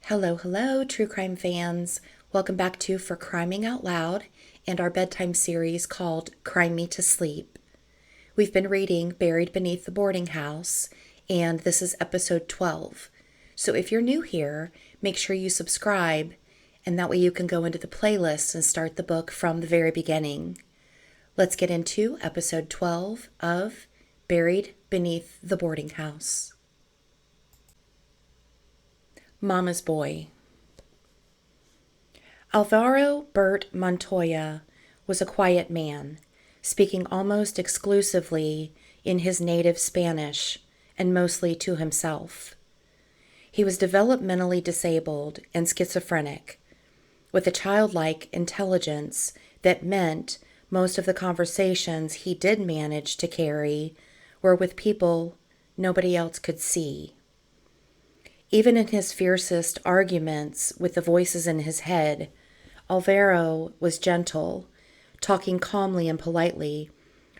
Hello, hello, true crime fans. Welcome back to For Criming Out Loud and our bedtime series called Crime Me to Sleep. We've been reading Buried Beneath the Boarding House, and this is episode 12. So if you're new here, make sure you subscribe, and that way you can go into the playlist and start the book from the very beginning. Let's get into episode 12 of Buried Beneath the Boarding House. Mama's Boy. Alvaro Bert Montoya was a quiet man, speaking almost exclusively in his native Spanish and mostly to himself. He was developmentally disabled and schizophrenic, with a childlike intelligence that meant most of the conversations he did manage to carry were with people nobody else could see. Even in his fiercest arguments with the voices in his head, Alvaro was gentle, talking calmly and politely,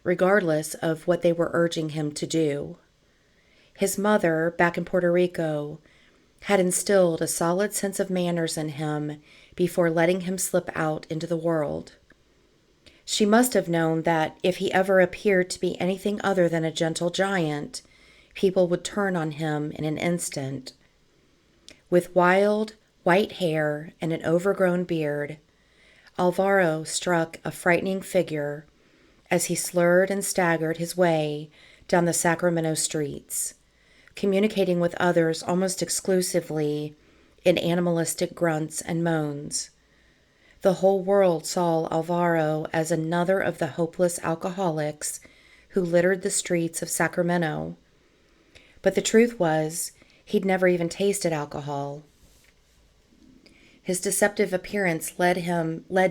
regardless of what they were urging him to do. His mother, back in Puerto Rico, had instilled a solid sense of manners in him before letting him slip out into the world. She must have known that if he ever appeared to be anything other than a gentle giant, people would turn on him in an instant. With wild, white hair and an overgrown beard, Alvaro struck a frightening figure as he slurred and staggered his way down the Sacramento streets, communicating with others almost exclusively in animalistic grunts and moans. The whole world saw Alvaro as another of the hopeless alcoholics who littered the streets of Sacramento. But the truth was, he'd never even tasted alcohol. His deceptive appearance led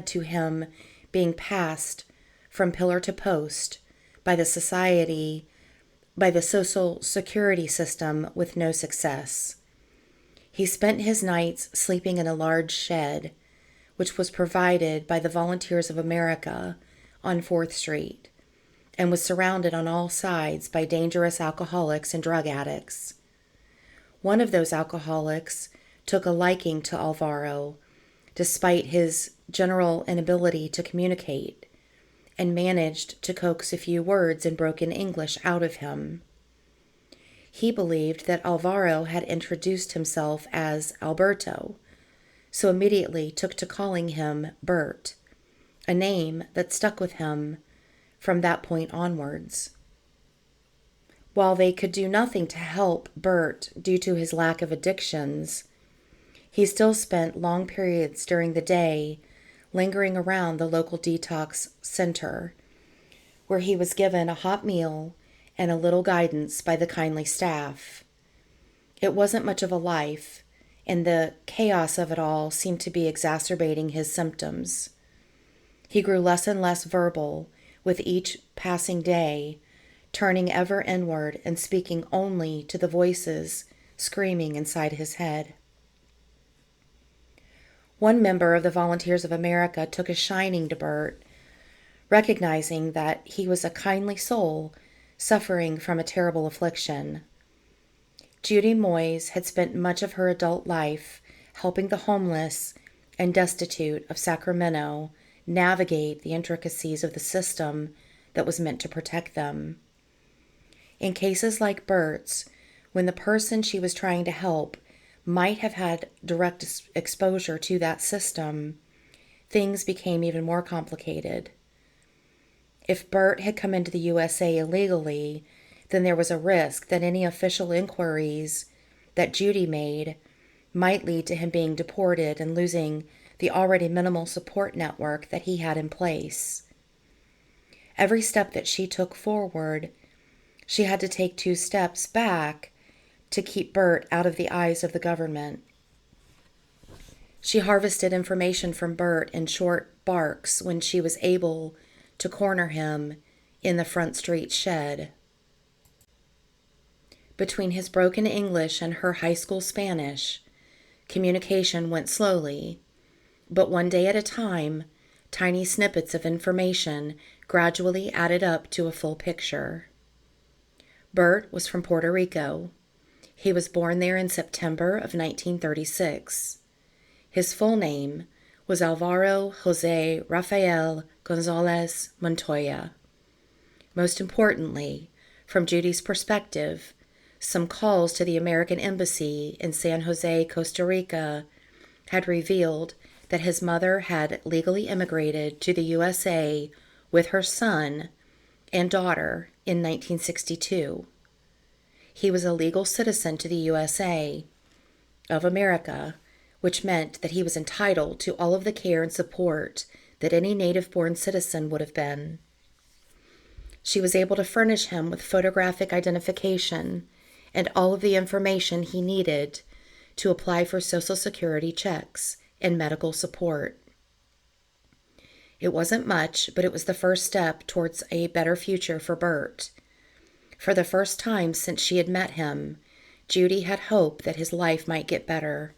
to him being passed from pillar to post by the social security system with no success. He spent his nights sleeping in a large shed, which was provided by the Volunteers of America on 4th Street, and was surrounded on all sides by dangerous alcoholics and drug addicts. One of those alcoholics took a liking to Alvaro, despite his general inability to communicate, and managed to coax a few words in broken English out of him. He believed that Alvaro had introduced himself as Alberto, so immediately took to calling him Bert, a name that stuck with him from that point onwards. While they could do nothing to help Bert due to his lack of addictions, he still spent long periods during the day lingering around the local detox center, where he was given a hot meal and a little guidance by the kindly staff. It wasn't much of a life, and the chaos of it all seemed to be exacerbating his symptoms. He grew less and less verbal with each passing day, turning ever inward and speaking only to the voices screaming inside his head. One member of the Volunteers of America took a shining to Bert, recognizing that he was a kindly soul suffering from a terrible affliction. Judy Moyes had spent much of her adult life helping the homeless and destitute of Sacramento navigate the intricacies of the system that was meant to protect them. In cases like Bert's, when the person she was trying to help might have had direct exposure to that system, things became even more complicated. If Bert had come into the USA illegally, then there was a risk that any official inquiries that Judy made might lead to him being deported and losing the already minimal support network that he had in place. Every step that she took forward, she had to take 2 steps back to keep Bert out of the eyes of the government. She harvested information from Bert in short barks when she was able to corner him in the Front Street shed. Between his broken English and her high school Spanish, communication went slowly, but one day at a time, tiny snippets of information gradually added up to a full picture. Bert was from Puerto Rico. He was born there in September of 1936. His full name was Alvaro Jose Rafael Gonzalez Montoya. Most importantly, from Judy's perspective, some calls to the American Embassy in San Jose, Costa Rica, had revealed that his mother had legally immigrated to the USA with her son and daughter in 1962. He was a legal citizen to the USA of America, which meant that he was entitled to all of the care and support that any native-born citizen would have been. She was able to furnish him with photographic identification and all of the information he needed to apply for Social Security checks and medical support. It wasn't much, but it was the first step towards a better future for Bert. For the first time since she had met him, Judy had hope that his life might get better.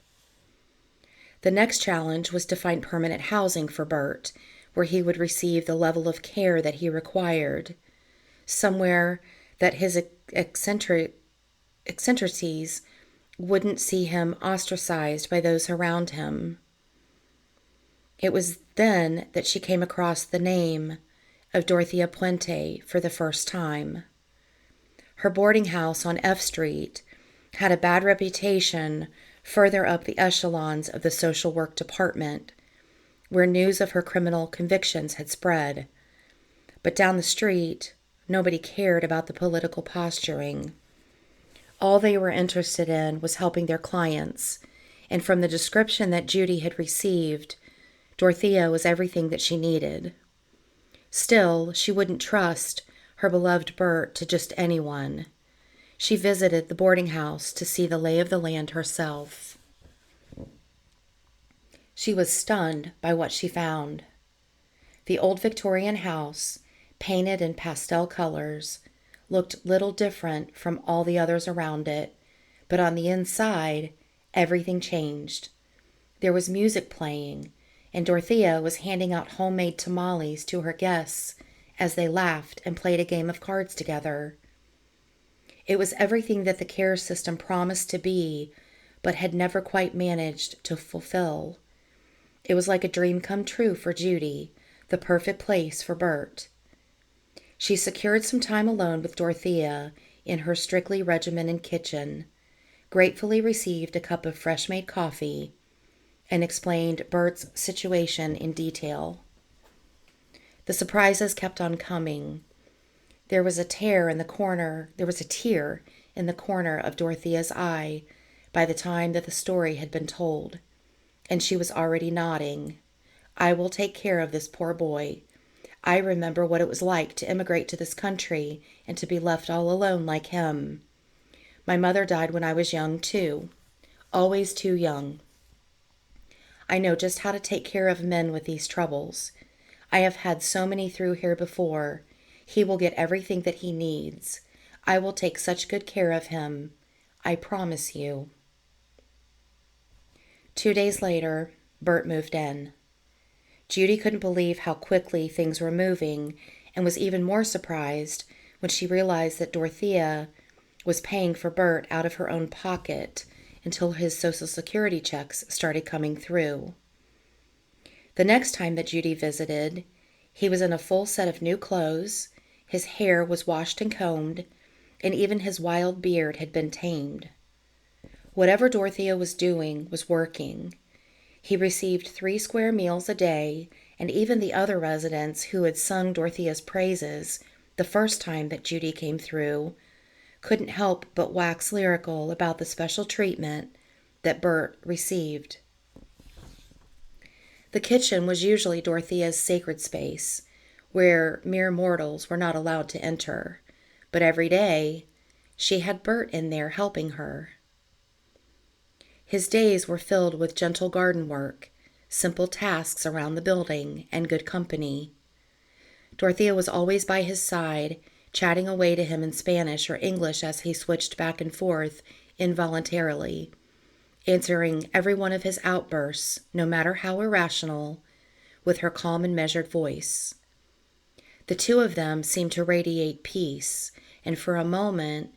The next challenge was to find permanent housing for Bert, where he would receive the level of care that he required, somewhere that his eccentricities wouldn't see him ostracized by those around him. It was then that she came across the name of Dorothea Puente for the first time. Her boarding house on F Street had a bad reputation further up the echelons of the social work department, where news of her criminal convictions had spread. But down the street, nobody cared about the political posturing. All they were interested in was helping their clients, and from the description that Judy had received, Dorothea was everything that she needed. Still, she wouldn't trust her beloved Bert to just anyone. She visited the boarding house to see the lay of the land herself. She was stunned by what she found. The old Victorian house, painted in pastel colors, looked little different from all the others around it, but on the inside, everything changed. There was music playing, and Dorothea was handing out homemade tamales to her guests as they laughed and played a game of cards together. It was everything that the care system promised to be, but had never quite managed to fulfill. It was like a dream come true for Judy, the perfect place for Bert. She secured some time alone with Dorothea in her strictly regimented kitchen, gratefully received a cup of fresh-made coffee, and explained Bert's situation in detail. The surprises kept on coming. There was a tear in the corner of Dorothea's eye by the time that the story had been told, and she was already nodding. "I will take care of this poor boy. I remember what it was like to immigrate to this country and to be left all alone like him. My mother died when I was young, too. Always too young. I know just how to take care of men with these troubles. I have had so many through here before. He will get everything that he needs. I will take such good care of him. I promise you." 2 days later, Bert moved in. Judy couldn't believe how quickly things were moving and was even more surprised when she realized that Dorothea was paying for Bert out of her own pocket until his Social Security checks started coming through. The next time that Judy visited, he was in a full set of new clothes, his hair was washed and combed, and even his wild beard had been tamed. Whatever Dorothea was doing was working. He received 3 square meals a day, and even the other residents who had sung Dorothea's praises the first time that Judy came through couldn't help but wax lyrical about the special treatment that Bert received. The kitchen was usually Dorothea's sacred space, where mere mortals were not allowed to enter, but every day she had Bert in there helping her. His days were filled with gentle garden work, simple tasks around the building, and good company. Dorothea was always by his side, chatting away to him in Spanish or English as he switched back and forth involuntarily, answering every one of his outbursts, no matter how irrational, with her calm and measured voice. The two of them seemed to radiate peace, and for a moment,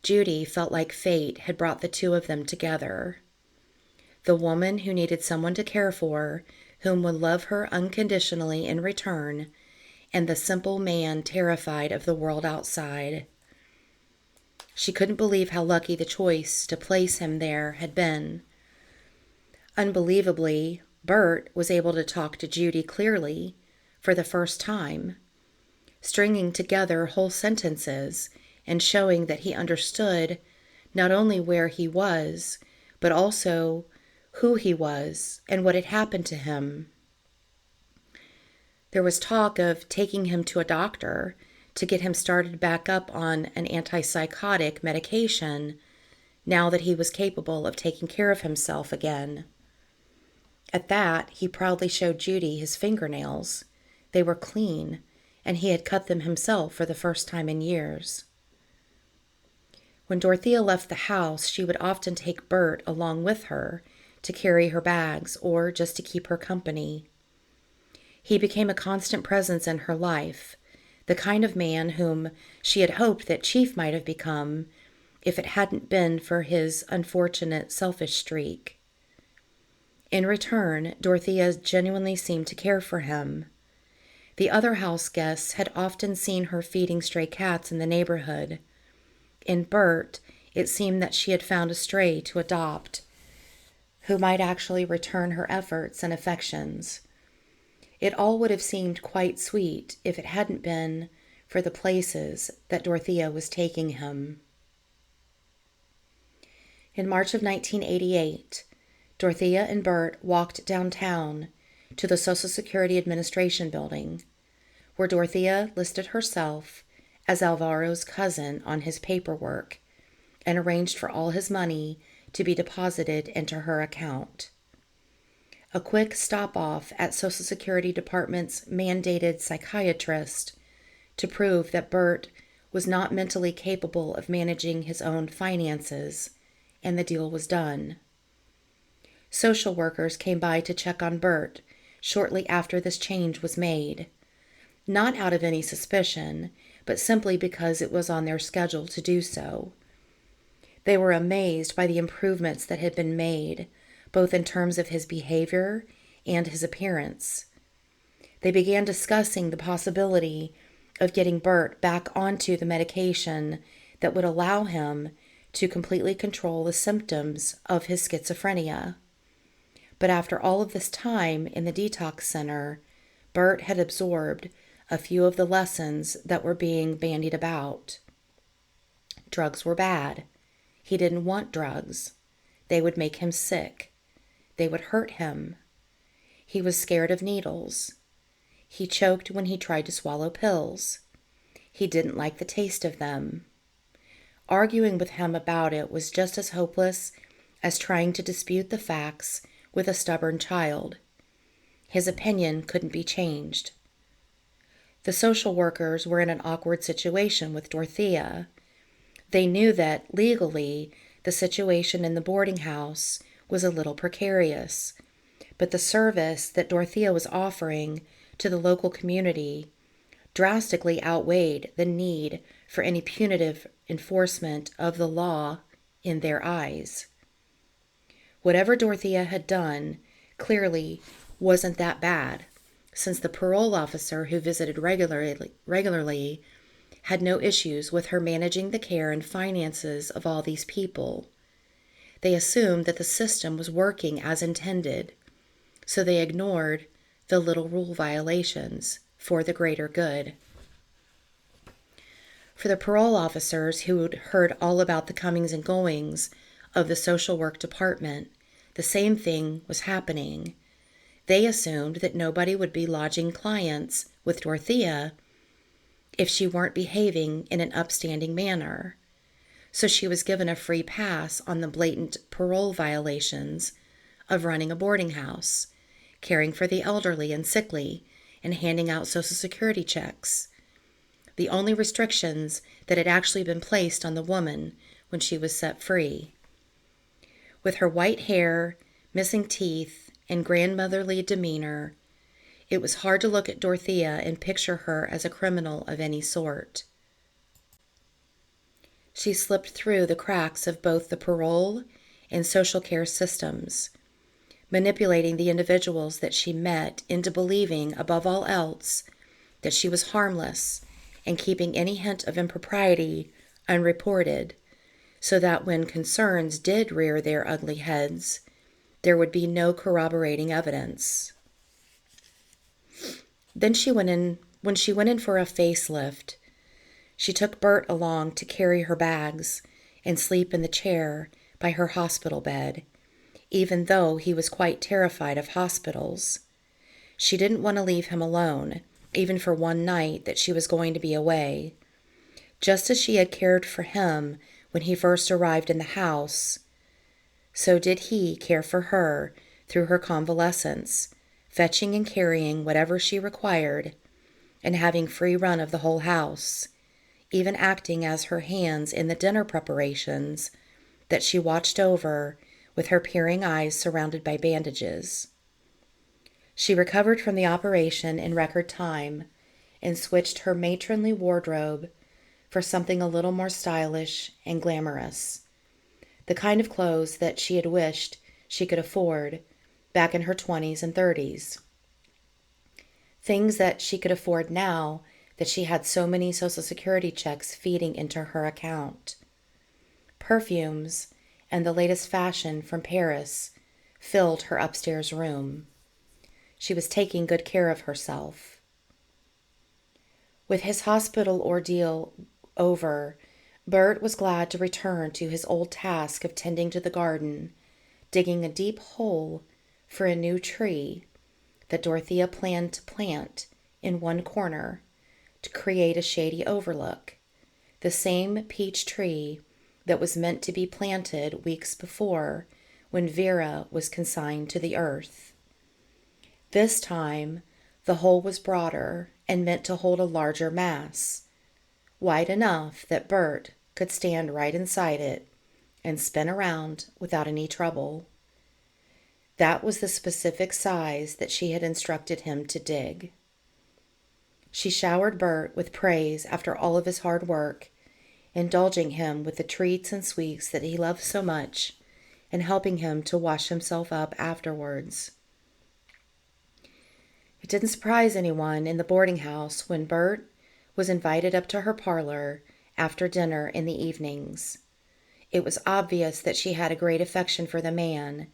Judy felt like fate had brought the two of them together. The woman who needed someone to care for, whom would love her unconditionally in return, and the simple man terrified of the world outside. She couldn't believe how lucky the choice to place him there had been. Unbelievably, Bert was able to talk to Judy clearly for the first time, stringing together whole sentences and showing that he understood not only where he was, but also who he was and what had happened to him. There was talk of taking him to a doctor to get him started back up on an antipsychotic medication now that he was capable of taking care of himself again. At that, he proudly showed Judy his fingernails. They were clean, and he had cut them himself for the first time in years. When Dorothea left the house, she would often take Bert along with her to carry her bags or just to keep her company. He became a constant presence in her life, the kind of man whom she had hoped that Chief might have become if it hadn't been for his unfortunate selfish streak. In return, Dorothea genuinely seemed to care for him. The other house guests had often seen her feeding stray cats in the neighborhood. In Bert, it seemed that she had found a stray to adopt, who might actually return her efforts and affections. It all would have seemed quite sweet if it hadn't been for the places that Dorothea was taking him. In March of 1988, Dorothea and Bert walked downtown to the Social Security Administration building, where Dorothea listed herself as Alvaro's cousin on his paperwork and arranged for all his money to be deposited into her account. A quick stop-off at Social Security Department's mandated psychiatrist to prove that Bert was not mentally capable of managing his own finances, and the deal was done. Social workers came by to check on Bert shortly after this change was made, not out of any suspicion, but simply because it was on their schedule to do so. They were amazed by the improvements that had been made, both in terms of his behavior and his appearance. They began discussing the possibility of getting Bert back onto the medication that would allow him to completely control the symptoms of his schizophrenia. But after all of this time in the detox center, Bert had absorbed a few of the lessons that were being bandied about. Drugs were bad. He didn't want drugs. They would make him sick. They would hurt him. He was scared of needles. He choked when he tried to swallow pills. He didn't like the taste of them. Arguing with him about it was just as hopeless as trying to dispute the facts with a stubborn child. His opinion couldn't be changed. The social workers were in an awkward situation with Dorothea. They knew that, legally, the situation in the boarding house was a little precarious, but the service that Dorothea was offering to the local community drastically outweighed the need for any punitive enforcement of the law in their eyes. Whatever Dorothea had done clearly wasn't that bad, since the parole officer who visited regularly had no issues with her managing the care and finances of all these people. They assumed that the system was working as intended, so they ignored the little rule violations for the greater good. For the parole officers who had heard all about the comings and goings of the social work department, the same thing was happening. They assumed that nobody would be lodging clients with Dorothea if she weren't behaving in an upstanding manner. So she was given a free pass on the blatant parole violations of running a boarding house, caring for the elderly and sickly, and handing out Social Security checks. The only restrictions that had actually been placed on the woman when she was set free. With her white hair, missing teeth, and grandmotherly demeanor, it was hard to look at Dorothea and picture her as a criminal of any sort. She slipped through the cracks of both the parole and social care systems, manipulating the individuals that she met into believing, above all else, that she was harmless and keeping any hint of impropriety unreported, so that when concerns did rear their ugly heads, there would be no corroborating evidence. Then when she went in for a facelift, she took Bert along to carry her bags and sleep in the chair by her hospital bed, even though he was quite terrified of hospitals. She didn't want to leave him alone, even for one night that she was going to be away. Just as she had cared for him when he first arrived in the house, so did he care for her through her convalescence, fetching and carrying whatever she required, and having free run of the whole house, even acting as her hands in the dinner preparations that she watched over with her peering eyes surrounded by bandages. She recovered from the operation in record time and switched her matronly wardrobe for something a little more stylish and glamorous, the kind of clothes that she had wished she could afford back in her 20s and 30s. Things that she could afford now that she had so many Social Security checks feeding into her account. Perfumes and the latest fashion from Paris filled her upstairs room. She was taking good care of herself. With his hospital ordeal over, Bert was glad to return to his old task of tending to the garden, digging a deep hole for a new tree that Dorothea planned to plant in one corner to create a shady overlook, the same peach tree that was meant to be planted weeks before when Vera was consigned to the earth. This time, the hole was broader and meant to hold a larger mass, wide enough that Bert could stand right inside it and spin around without any trouble. That was the specific size that she had instructed him to dig. She showered Bert with praise after all of his hard work, indulging him with the treats and sweets that he loved so much, and helping him to wash himself up afterwards. It didn't surprise anyone in the boarding house when Bert was invited up to her parlor after dinner in the evenings. It was obvious that she had a great affection for the man,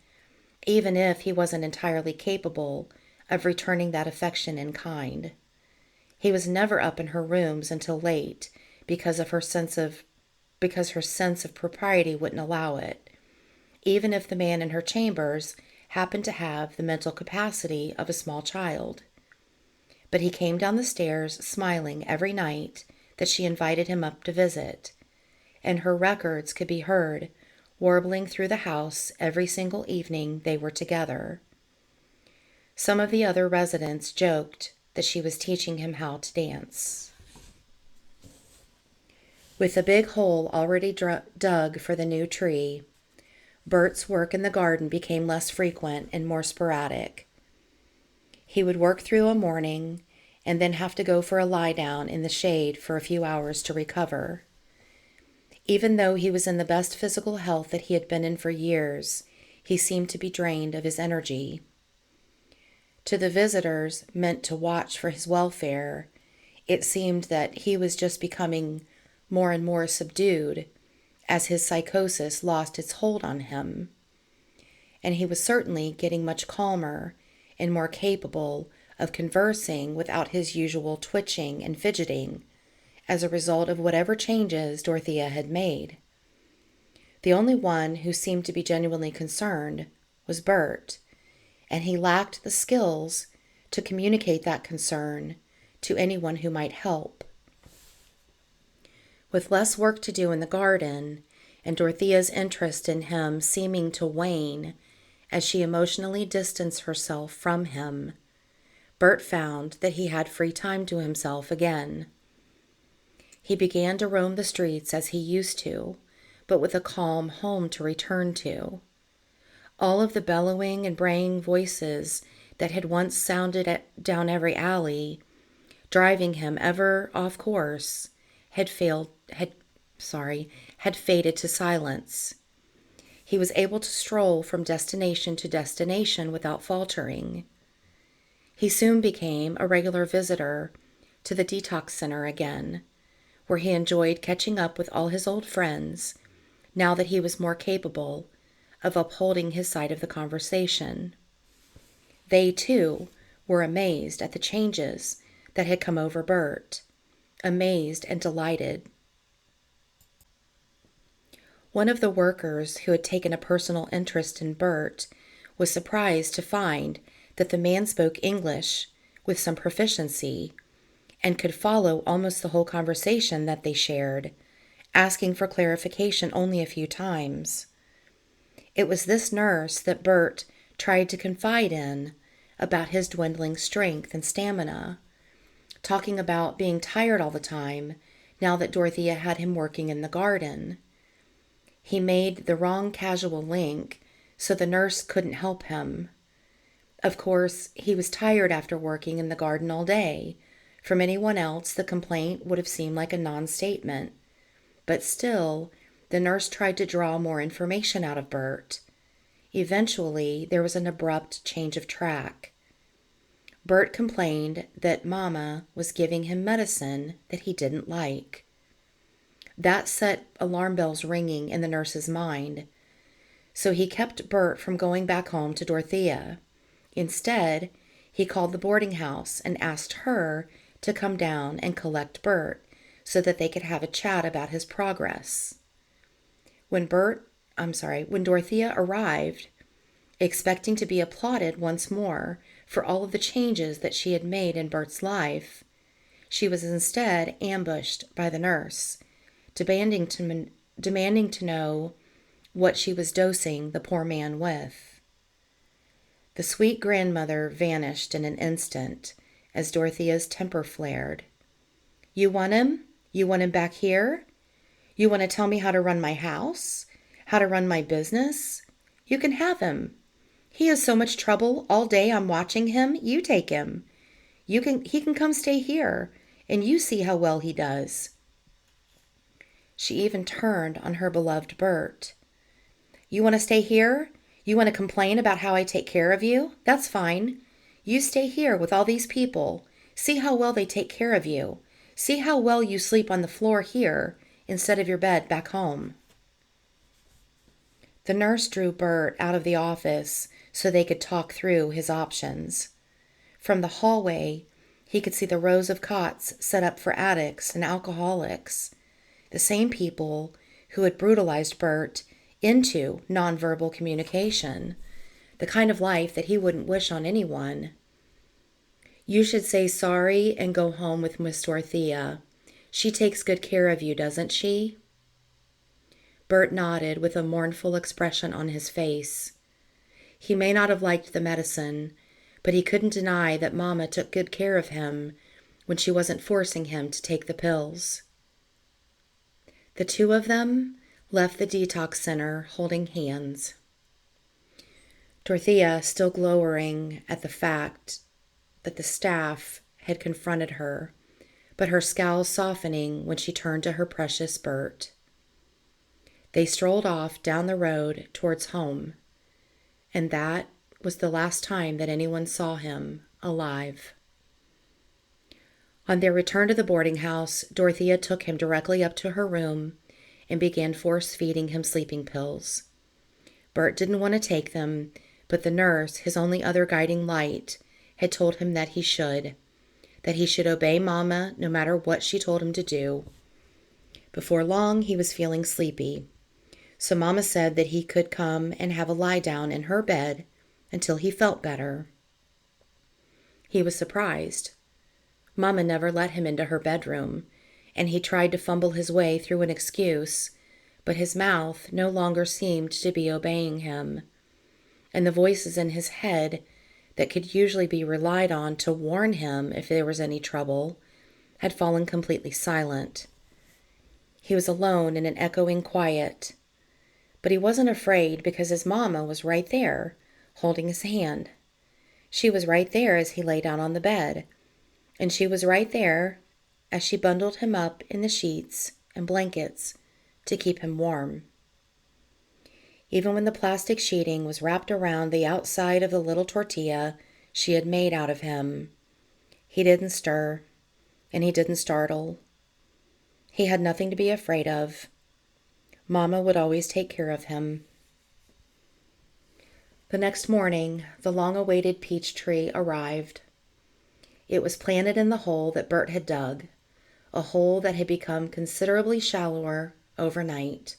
even if he wasn't entirely capable of returning that affection in kind. He was never up in her rooms until late because her sense of propriety wouldn't allow it, even if the man in her chambers happened to have the mental capacity of a small child. But he came down the stairs smiling every night that she invited him up to visit, and her records could be heard warbling through the house every single evening they were together. Some of the other residents joked that she was teaching him how to dance. With the big hole already dug for the new tree, Bert's work in the garden became less frequent and more sporadic. He would work through a morning and then have to go for a lie down in the shade for a few hours to recover. Even though he was in the best physical health that he had been in for years, he seemed to be drained of his energy. To the visitors meant to watch for his welfare, it seemed that he was just becoming more and more subdued as his psychosis lost its hold on him. And he was certainly getting much calmer and more capable of conversing without his usual twitching and fidgeting as a result of whatever changes Dorothea had made. The only one who seemed to be genuinely concerned was Bert, and he lacked the skills to communicate that concern to anyone who might help. With less work to do in the garden, and Dorothea's interest in him seeming to wane as she emotionally distanced herself from him, Bert found that he had free time to himself again. He began to roam the streets as he used to, but with a calm home to return to. All of the bellowing and braying voices that had once sounded down every alley, driving him ever off course, had had faded to silence. He was able to stroll from destination to destination without faltering. He soon became a regular visitor to the detox center again, where he enjoyed catching up with all his old friends now that he was more capable of upholding his side of the conversation. They, too, were amazed at the changes that had come over Bert, amazed and delighted. One of the workers who had taken a personal interest in Bert was surprised to find that the man spoke English with some proficiency and could follow almost the whole conversation that they shared, asking for clarification only a few times. It was this nurse that Bert tried to confide in about his dwindling strength and stamina, talking about being tired all the time now that Dorothea had him working in the garden. He made the wrong casual link, so the nurse couldn't help him. Of course, he was tired after working in the garden all day. From anyone else, the complaint would have seemed like a non-statement. But still, the nurse tried to draw more information out of Bert. Eventually, there was an abrupt change of track. Bert complained that Mama was giving him medicine that he didn't like. That set alarm bells ringing in the nurse's mind, so he kept Bert from going back home to Dorothea. Instead, he called the boarding house and asked her to come down and collect Bert so that they could have a chat about his progress. When Dorothea arrived, expecting to be applauded once more for all of the changes that she had made in Bert's life, she was instead ambushed by the nurse, demanding to know what she was dosing the poor man with. The sweet grandmother vanished in an instant as Dorothea's temper flared. "You want him? You want him back here? You want to tell me how to run my house? How to run my business? You can have him. He has so much trouble. All day I'm watching him. You take him. He can come stay here, and you see how well he does." She even turned on her beloved Bert. "You want to stay here? You want to complain about how I take care of you? That's fine. You stay here with all these people. See how well they take care of you. See how well you sleep on the floor here instead of your bed back home." The nurse drew Bert out of the office so they could talk through his options. From the hallway, he could see the rows of cots set up for addicts and alcoholics, the same people who had brutalized Bert into nonverbal communication, the kind of life that he wouldn't wish on anyone. "You should say sorry and go home with Miss Dorothea. She takes good care of you, doesn't she?" Bert nodded with a mournful expression on his face. He may not have liked the medicine, but he couldn't deny that Mama took good care of him when she wasn't forcing him to take the pills. The two of them left the detox center holding hands. Dorothea still glowering at the fact that the staff had confronted her, but her scowl softening when she turned to her precious Bert. They strolled off down the road towards home, and that was the last time that anyone saw him alive. On their return to the boarding house, Dorothea took him directly up to her room and began force-feeding him sleeping pills. Bert didn't want to take them, but the nurse, his only other guiding light, had told him that he should obey Mama no matter what she told him to do. Before long, he was feeling sleepy, so Mama said that he could come and have a lie down in her bed until he felt better. He was surprised. Mama never let him into her bedroom, and he tried to fumble his way through an excuse, but his mouth no longer seemed to be obeying him, and the voices in his head that could usually be relied on to warn him if there was any trouble had fallen completely silent. He was alone in an echoing quiet, but he wasn't afraid because his Mama was right there, holding his hand. She was right there as he lay down on the bed, and she was right there as she bundled him up in the sheets and blankets to keep him warm. Even when the plastic sheeting was wrapped around the outside of the little tortilla she had made out of him, he didn't stir, and he didn't startle. He had nothing to be afraid of. Mama would always take care of him. The next morning, the long-awaited peach tree arrived. It was planted in the hole that Bert had dug, a hole that had become considerably shallower overnight,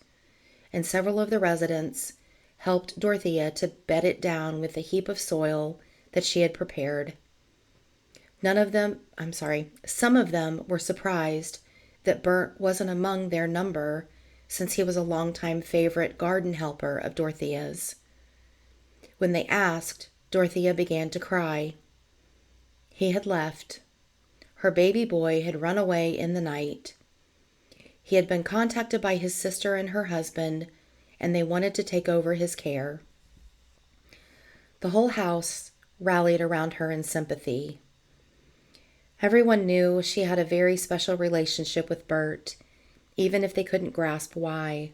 and several of the residents helped Dorothea to bed it down with the heap of soil that she had prepared. Some of them were surprised that Bert wasn't among their number, since he was a longtime favorite garden helper of Dorothea's. When they asked, Dorothea began to cry. He had left. Her baby boy had run away in the night. He had been contacted by his sister and her husband, and they wanted to take over his care. The whole house rallied around her in sympathy. Everyone knew she had a very special relationship with Bert, even if they couldn't grasp why.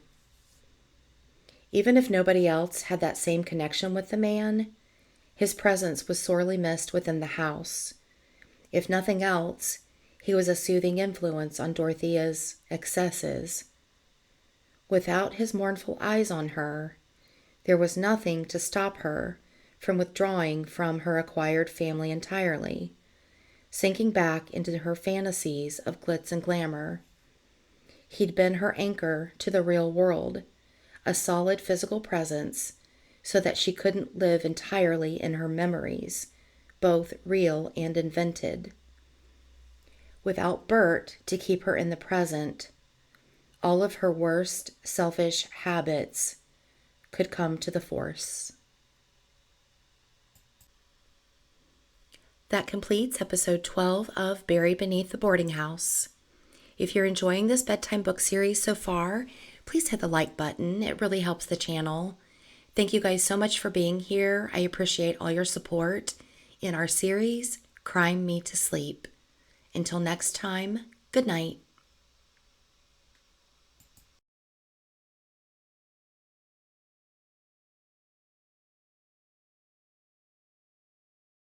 Even if nobody else had that same connection with the man, his presence was sorely missed within the house. If nothing else, he was a soothing influence on Dorothea's excesses. Without his mournful eyes on her, there was nothing to stop her from withdrawing from her acquired family entirely, sinking back into her fantasies of glitz and glamour. He'd been her anchor to the real world, a solid physical presence, so that she couldn't live entirely in her memories, both real and invented. Without Bert to keep her in the present, all of her worst selfish habits could come to the force. That completes episode 12 of Buried Beneath the Boarding House. If you're enjoying this bedtime book series so far, please hit the like button. It really helps the channel. Thank you guys so much for being here. I appreciate all your support in our series, Crime Me to Sleep. Until next time, good night.